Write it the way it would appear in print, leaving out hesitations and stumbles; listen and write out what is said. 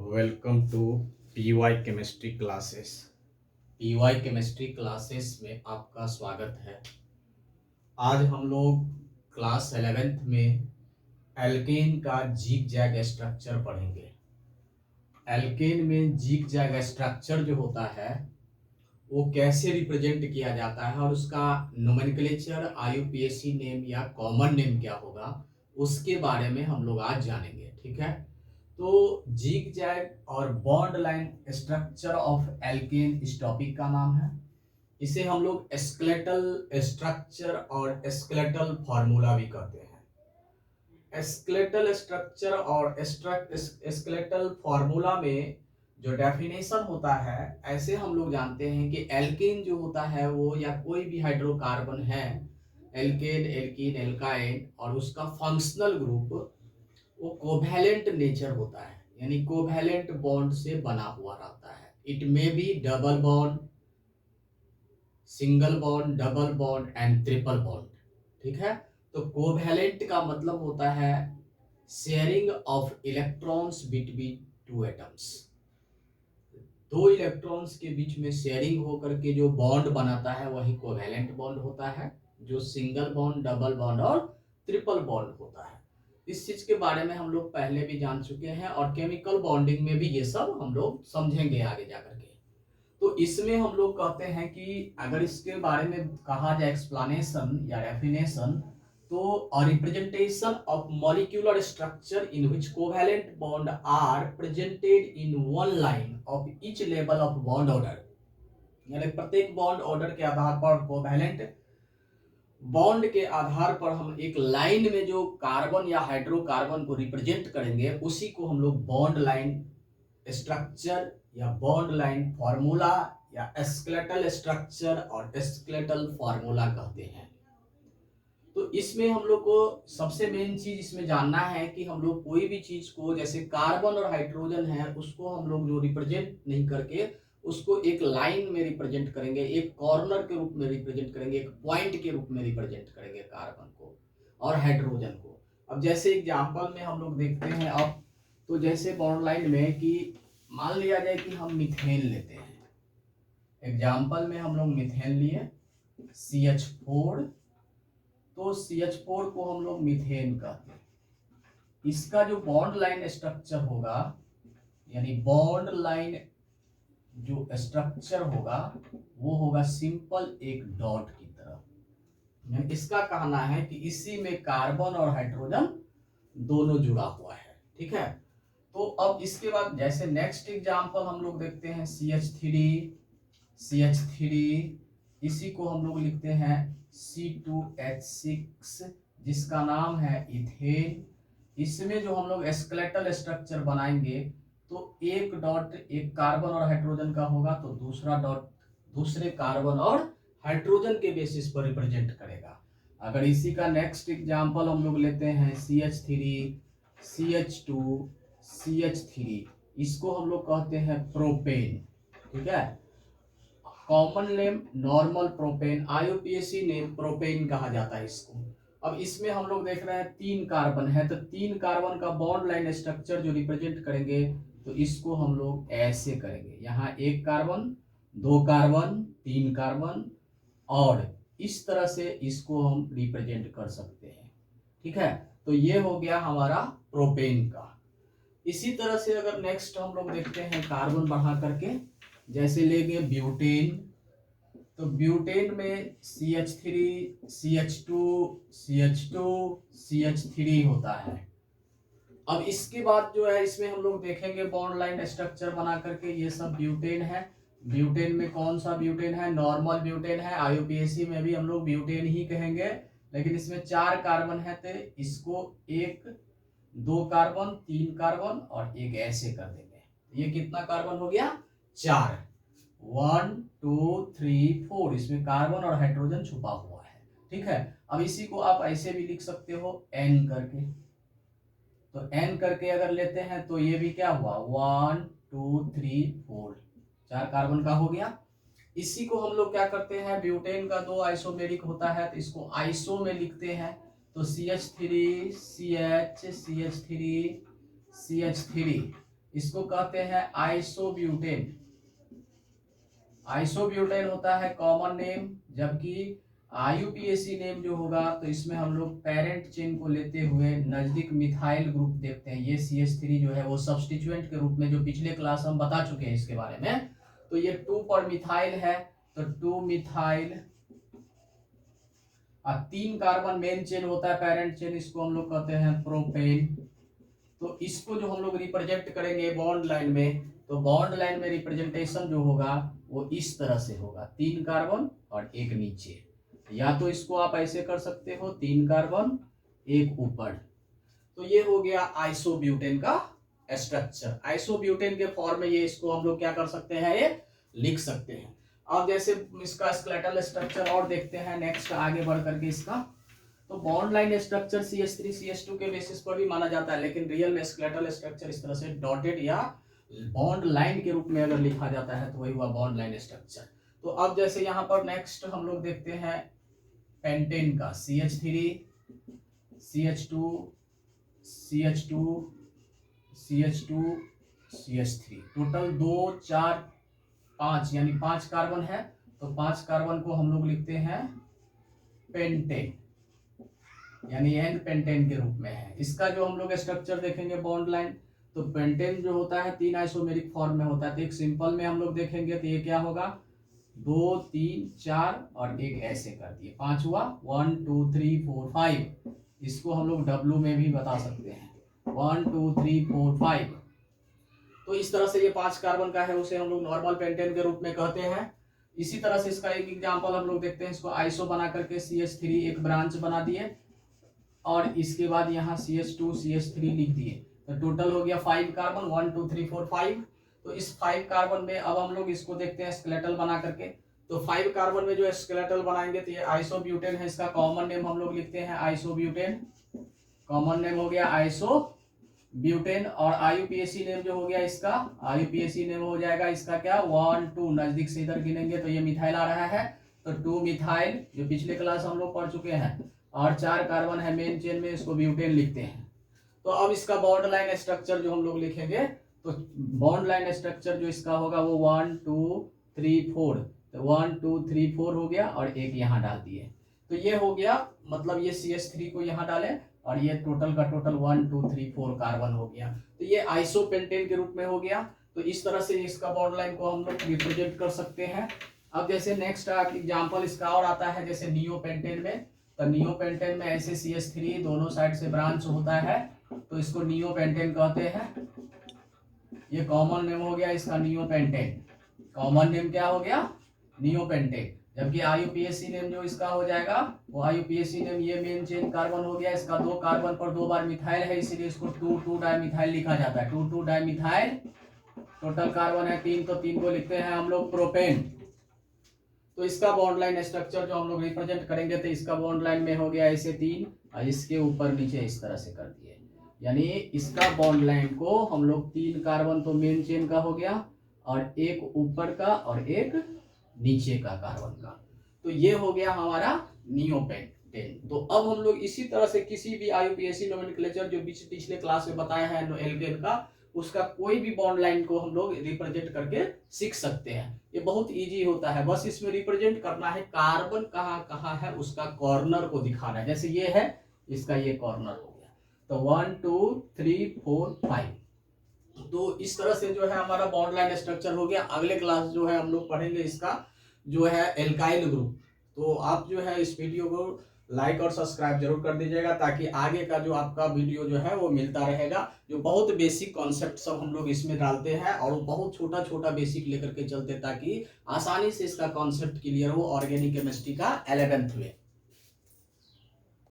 Welcome to PY chemistry classes. PY chemistry classes में आपका स्वागत है। आज हम लोग क्लास 11th में एल्केन का जिग जैग स्ट्रक्चर पढ़ेंगे। एल्केन में जिग जैग स्ट्रक्चर जो होता है वो कैसे रिप्रेजेंट किया जाता है और उसका नोमेनक्लेचर आईयूपीएसी नेम या कॉमन नेम क्या होगा उसके बारे में हम लोग आज जानेंगे। ठीक है, तो जिग जैग और bond line structure of alkene इस टॉपिक का नाम है। इसे हम लोग स्केलेटल स्ट्रक्चर और स्केलेटल फार्मूला भी कहते हैं। स्केलेटल स्ट्रक्चर और स्केलेटल फार्मूला में जो डेफिनेशन होता है, ऐसे हम लोग जानते हैं कि एल्केन जो होता है वो या कोई भी हाइड्रोकार्बन है, एल्केन, एल्कीन, एल्काइन, और उसका फंक्शनल ग्रुप वो कोवैलेंट नेचर होता है, यानी कोवैलेंट बॉन्ड से बना हुआ रहता है। It may be double bond, single bond, double bond and triple bond. ठीक है, तो कोवैलेंट का मतलब होता है sharing of electrons between two atoms. दो इलेक्ट्रॉन्स के बीच में शेयरिंग होकर के जो बॉन्ड बनाता है वही कोवैलेंट बॉन्ड होता है, जो सिंगल बॉन्ड, डबल बॉन्ड और ट्रिपल बॉन्ड होता है। इस चीज के बारे में हम लोग पहले भी जान चुके हैं और केमिकल बॉन्डिंग में भी ये सब हम लोग समझेंगे आगे जाकर के। तो इसमें हम लोग कहते हैं कि अगर इसके बारे में कहा जाए एक्सप्लेनेशन या डेफिनेशन, तो a representation of molecular structure in which covalent bond are presented in one line of each level of bond order। यानी प्रत्येक बॉन्ड ऑर्डर के आधार पर, कोवैलेंट बॉन्ड के आधार पर हम एक लाइन में जो कार्बन या हाइड्रोकार्बन को रिप्रेजेंट करेंगे उसी को हम लोग बॉन्ड लाइन स्ट्रक्चर या बॉन्ड लाइन फार्मूला या स्केलेटल स्ट्रक्चर और स्केलेटल फार्मूला कहते हैं। तो इसमें हम लोग को सबसे मेन चीज इसमें जानना है कि हम लोग कोई भी चीज को, जैसे कार्बन और हाइड्रोजन है, उसको हम लोग जो रिप्रेजेंट नहीं करके उसको एक लाइन में रिप्रेजेंट करेंगे, एक कॉर्नर के रूप में रिप्रेजेंट करेंगे, एक पॉइंट के रूप में रिप्रेजेंट करेंगे कार्बन को और हाइड्रोजन को। अब जैसे एग्जाम्पल में हम लोग देखते हैं, अब तो जैसे बॉन्ड लाइन में कि मान लिया जाए कि हम मिथेन लेते हैं। एग्जाम्पल में हम लोग मिथेन लिए CH4, तो CH4 को हम लोग मीथेन कहते हैं। इसका जो बॉन्ड लाइन स्ट्रक्चर होगा, यानी बॉन्ड लाइन जो स्ट्रक्चर होगा वो होगा सिंपल एक डॉट की तरह। इसका कहना है कि इसी में कार्बन और हाइड्रोजन दोनों जुड़ा हुआ है। ठीक है, तो अब इसके बाद जैसे नेक्स्ट एग्जांपल हम लोग देखते हैं CH3, इसी को हम लोग लिखते हैं C2H6, जिसका नाम है इथेन। इसमें जो हम लोग स्केलेटल स्ट्रक्चर बनाएंगे तो एक डॉट एक कार्बन और हाइड्रोजन का होगा, तो दूसरा डॉट दूसरे कार्बन और हाइड्रोजन के बेसिस पर रिप्रेजेंट करेगा। अगर इसी का नेक्स्ट एग्जांपल हम लोग लेते हैं CH3, CH2, CH3, इसको हम लोग कहते हैं प्रोपेन। ठीक है, common name normal propane, IUPAC name propane कहा जाता है इसको। अब इसमें हम लोग देख रहे हैं 3 कार्बन है, तो 3 कार्बन का बॉन्ड लाइन स्ट्रक्चर जो रिप्रेजेंट करेंगे तो इसको हम लोग ऐसे करेंगे, यहाँ 1 कार्बन, 2 कार्बन, 3 कार्बन, और इस तरह से इसको हम रिप्रेजेंट कर सकते हैं। ठीक है, तो ये हो गया हमारा प्रोपेन का। इसी तरह से अगर नेक्स्ट हम लोग देखते हैं कार्बन बढ़ा करके, जैसे लेंगे ब्यूटेन, तो ब्यूटेन में CH3, CH2, CH2, CH3 होता है। अब इसके बाद जो है इसमें हम लोग देखेंगे बॉन्ड लाइन स्ट्रक्चर बना करके, ये सब ब्यूटेन है। ब्यूटेन में कौन सा ब्यूटेन है? नॉर्मल ब्यूटेन है। आईयूपीएसी में भी हम लोग ब्यूटेन ही कहेंगे, लेकिन इसमें 4 कार्बन है तो इसको 1, 2 कार्बन, 3 कार्बन और एक ऐसे कर देंगे। ये कितना कार्बन हो गया? 4, 1 2 3 4, इसमें कार्बन और हाइड्रोजन छुपा हुआ है। ठीक है, अब इसी को आप ऐसे भी लिख सकते हो N करके, तो N करके अगर लेते हैं तो ये भी क्या हुआ? 1 2 3 4, 4 कार्बन का हो गया। इसी को हम लोग क्या करते हैं, ब्यूटेन का 2 आइसोमेरिक होता है तो इसको आइसो में लिखते हैं, तो CH3, CH, CH3, CH3, इसको कहते हैं आइसोब्यूटेन। आइसोब्यूटेन होता है कॉमन नेम, जबकि आईयूपीएसी नेम जो होगा तो इसमें हम लोग पेरेंट चेन को लेते हुए नजदीक मिथाइल ग्रुप देखते हैं। ये CH3 जो है वो सब्स्टिट्यूएंट के रूप में, जो पिछले क्लास हम बता चुके हैं इसके बारे में, तो ये 2 पर मिथाइल है, तो 2 मिथाइल। 3 कार्बन मेन चेन होता है पेरेंट चेन, इसको हम लोग कहते हैं प्रोपेन। तो इसको जो हम लोग रिप्रेजेंट करेंगे बॉन्ड लाइन में, तो बॉन्ड लाइन में रिप्रेजेंटेशन जो होगा वो इस तरह से होगा, 3 कार्बन और एक नीचे। या तो इसको आप ऐसे कर सकते हो, 3 कार्बन एक ऊपर। तो ये हो गया आइसोब्यूटेन का स्ट्रक्चर। आइसोब्यूटेन के फॉर्म में ये इसको हम लोग क्या कर सकते हैं, ये लिख सकते हैं। अब जैसे इसका स्केलेटल स्ट्रक्चर और देखते हैं नेक्स्ट आगे बढ़ करके इसका। तो bond line structure CH3 CH2 के बेसिस पर भी माना जाता है, लेकिन रियल में स्केलेटल स्ट्रक्चर इस तरह से डॉटेड या बॉन्ड लाइन के रूप में अगर लिखा जाता है तो वही हुआ बॉन्ड लाइन स्ट्रक्चर। तो अब जैसे यहाँ पर नेक्स्ट हम लोग देखते हैं पेंटेन का, CH3 CH2 CH2 CH2 CH3, total 2 4 5 यानी 5 कार्बन है। तो 5 कार्बन को हम लोग लिखते हैं पेंटेन, यानी एन पेंटेन के रूप में है। इसका जो हम लोग स्ट्रक्चर देखेंगे बॉन्ड लाइन, तो पेंटेन जो होता है 3 आइसोमेरिक फॉर्म में होता है। तो एक सिंपल में हम लोग देखेंगे तो ये क्या होगा, 2 3 4 और एक ऐसे कर दिए, 5 हुआ, 1 2 3 4 5। इसको हम लोग W में भी बता सकते हैं, 1 2 3 4 5। तो इस तरह से ये 5 कार्बन का है, उसे हम लोग नॉर्मल पेंटेन के रूप में कहते हैं। इसी तरह से इसका एक एग्जांपल हम लोग देखते हैं, इसको आइसो बना करके CH3 एक ब्रांच बना दिए और इसके बाद यहाँ CH2 CH3 लिख दिए, तो टोटल हो गया 5 कार्बन, 1 2 3 4 5। तो इस 5 कार्बन में अब हम लोग इसको देखते हैं स्केलेटल बना करके। तो 5 कार्बन में जो स्केलेटल बनाएंगे तो ये आइसोब्यूटेन है, इसका कॉमन नेम हम लोग लिखते हैं आइसोब्यूटेन। कॉमन नेम हो गया आइसोब्यूटेन। और आईयूपीएसी नेम जो हो गया इसका, आईयूपीएसी नेम हो जाएगा इसका क्या, 1 2, नजदीक से इधर गिनेंगे तो ये मिथाइल आ रहा है, तो 2 मिथाइल, जो पिछले क्लास हम लोग पढ़ चुके हैं। और 4 कार्बन है मेन चेन में, इसको ब्यूटेन लिखते हैं। तो अब इसका बॉन्ड लाइन स्ट्रक्चर जो हम लोग लिखेंगे, तो बॉन्ड लाइन स्ट्रक्चर जो इसका होगा वो 1 2 3 4, तो 1 2 3 4 हो गया और एक यहाँ डाल दिए। तो ये हो गया, मतलब ये CH3 को यहाँ डाले और ये टोटल का टोटल 1 2 3 4 कार्बन हो गया। तो ये आइसोपेंटेन के रूप में हो गया। तो इस तरह से इसका बॉन्ड लाइन को हम लोग रिप्रेजेंट कर सकते हैं। अब जैसे नेक्स्ट एग्जाम्पल इसका और आता है, जैसे नियोपेंटेन में। तो नियोपेंटेन में ऐसे CH3 दोनों साइड से ब्रांच होता है, तो इसको नियोपेंटेन कहते हैं। ये कॉमन नेम हो गया इसका नियोपेंटेन। कॉमन नेम क्या हो गया, नियोपेंटेन। जबकि आईयूपीएसी नेम जो इसका हो जाएगा, वो आईयूपीएसी नेम, ये मेन चेन कार्बन हो गया, इसका 2 कार्बन पर 2 बार मिथाइल है, इसीलिए इसको 2 2 डाइमिथाइल लिखा जाता है, 2 2 डाइमिथाइल। टोटल कार्बन है 3, तो 3 को लिखते हैं हम लोग प्रोपेन। तो इसका बॉन्ड लाइन स्ट्रक्चर जो हम लोग रिप्रेजेंट करेंगे, तो इसका बॉन्ड लाइन में हो गया ऐसे 3 और इसके ऊपर नीचे इस तरह से कर दिए। यानी इसका बॉन्ड लाइन को हम लोग 3 कार्बन तो मेन चेन का हो गया और एक ऊपर का और एक नीचे का कार्बन का, तो ये हो गया हमारा नियोपेंटेन। तो अब हम लोग इसी तरह से किसी भी आईयूपीएसी नोमेनक्लेचर जो पिछले क्लास में बताया है एल्केन का, उसका कोई भी बॉन्ड लाइन को हम लोग रिप्रेजेंट करके सीख सकते हैं। ये बहुत इजी होता है, बस इसमें रिप्रेजेंट करना है कार्बन कहाँ कहाँ है, उसका कॉर्नर को दिखाना है। जैसे ये है, इसका ये कॉर्नर हो गया, तो 1 2 3 4 5। तो इस तरह से जो है हमारा बॉन्ड लाइन स्ट्रक्चर हो गया। अगले क्लास जो है हम लोग पढ़ेंगे इसका जो है एल्काइल ग्रुप। तो आप जो है इस वीडियो को लाइक और सब्सक्राइब जरूर कर दीजिएगा, ताकि आगे का जो आपका वीडियो जो है वो मिलता रहेगा। जो बहुत बेसिक कॉन्सेप्ट सब हम लोग इसमें डालते हैं और वो बहुत छोटा छोटा बेसिक लेकर के चलते, ताकि आसानी से इसका कॉन्सेप्ट क्लियर हो ऑर्गेनिक केमिस्ट्री का 11th में।